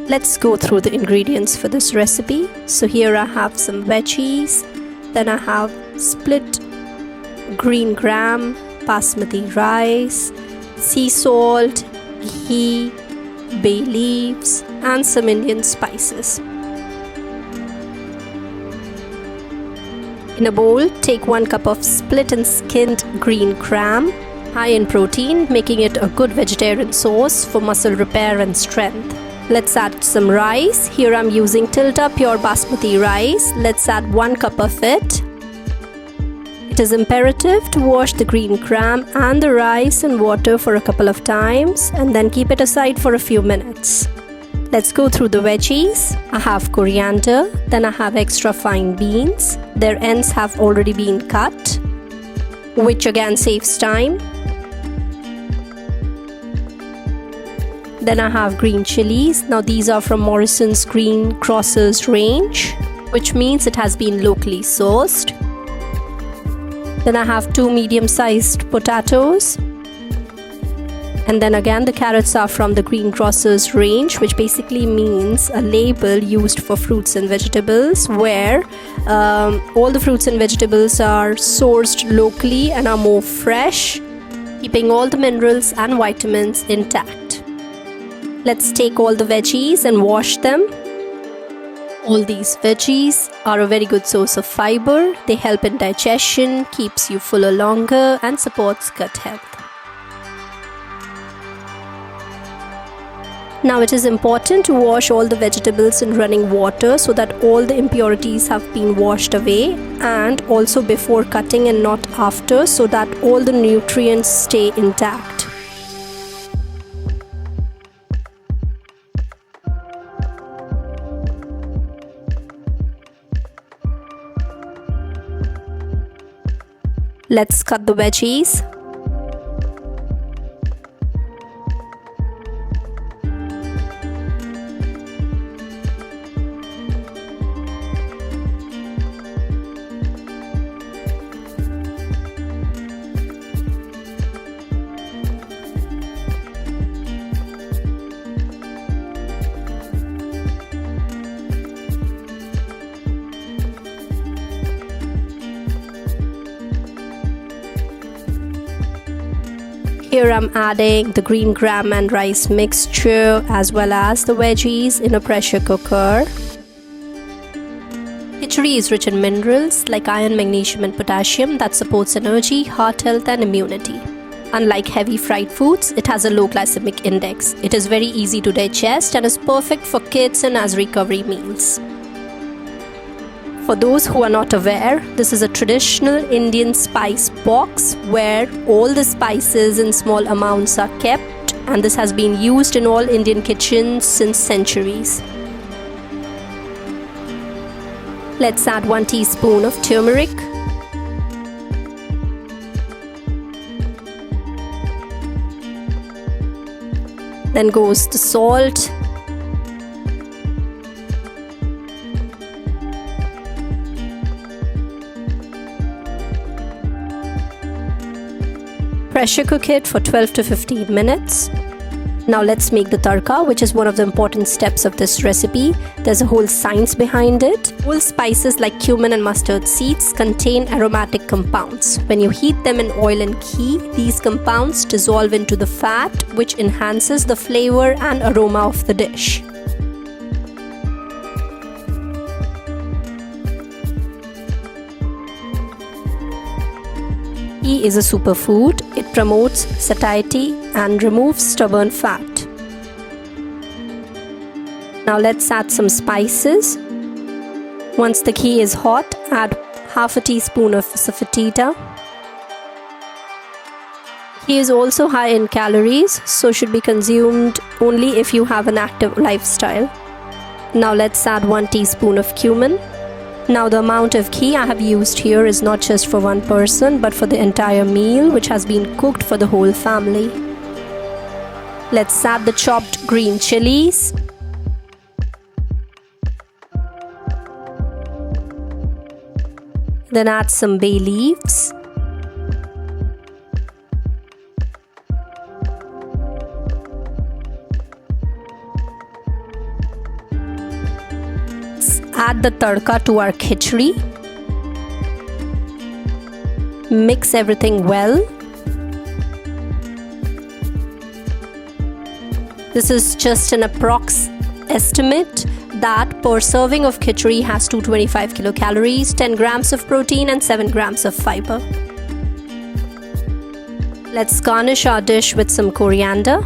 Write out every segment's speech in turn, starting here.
Let's go through the ingredients for this recipe. So here I have some veggies, then I have split green gram, basmati rice, sea salt, ghee, bay leaves and some Indian spices. In a bowl, take 1 cup of split and skinned green gram, high in protein, making it a good vegetarian source for muscle repair and strength. Let's add some rice. Here I'm using Tilta pure basmati rice. Let's add 1 cup of it. It is imperative to wash the green gram and the rice in water for a couple of times and then keep it aside for a few minutes. Let's go through the veggies. I have coriander, then I have extra fine beans. Their ends have already been cut, which again saves time. Then I have green chilies. Now these are from Morrison's Green Crosses range, which means it has been locally sourced. Then I have 2 medium-sized potatoes. And then again the carrots are from the Green Crosses range, which basically means a label used for fruits and vegetables where all the fruits and vegetables are sourced locally and are more fresh, keeping all the minerals and vitamins intact. Let's take all the veggies and wash them. All these veggies are a very good source of fiber. They help in digestion, keeps you fuller longer and supports gut health. Now it is important to wash all the vegetables in running water so that all the impurities have been washed away, and also before cutting and not after, so that all the nutrients stay intact. Let's cut the veggies. Here I'm adding the green gram and rice mixture as well as the veggies in a pressure cooker. Khichdi is rich in minerals like iron, magnesium and potassium that supports energy, heart health and immunity. Unlike heavy fried foods, it has a low glycemic index. It is very easy to digest and is perfect for kids and as recovery meals. For those who are not aware, this is a traditional Indian spice box where all the spices in small amounts are kept, and this has been used in all Indian kitchens since centuries. Let's add 1 teaspoon of turmeric. Then goes the salt. Pressure cook it for 12 to 15 minutes. Now let's make the tadka, which is one of the important steps of this recipe. There's a whole science behind it. Whole spices like cumin and mustard seeds contain aromatic compounds. When you heat them in oil and ghee, these compounds dissolve into the fat, which enhances the flavor and aroma of the dish. Ghee is a superfood. It promotes satiety and removes stubborn fat. Now let's add some spices. Once the ghee is hot, add half a teaspoon of saffetida. Ghee is also high in calories, so should be consumed only if you have an active lifestyle. Now let's add 1 teaspoon of cumin. Now the amount of ghee I have used here is not just for one person but for the entire meal, which has been cooked for the whole family. Let's add the chopped green chilies. Then add some bay leaves. add the tadka to our khichdi. Mix everything well. This is just an approx estimate that per serving of khichdi has 225 kilocalories, 10 grams of protein and 7 grams of fiber. Let's garnish our dish with some coriander.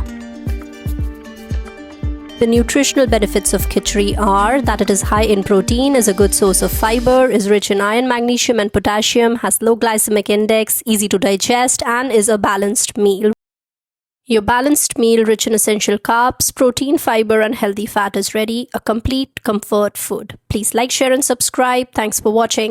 The nutritional benefits of khichdi are that it is high in protein, is a good source of fiber, is rich in iron, magnesium and potassium, has low glycemic index, easy to digest and is a balanced meal. Your balanced meal rich in essential carbs, protein, fiber and healthy fat is ready. A complete comfort food. Please like, share and subscribe. Thanks for watching.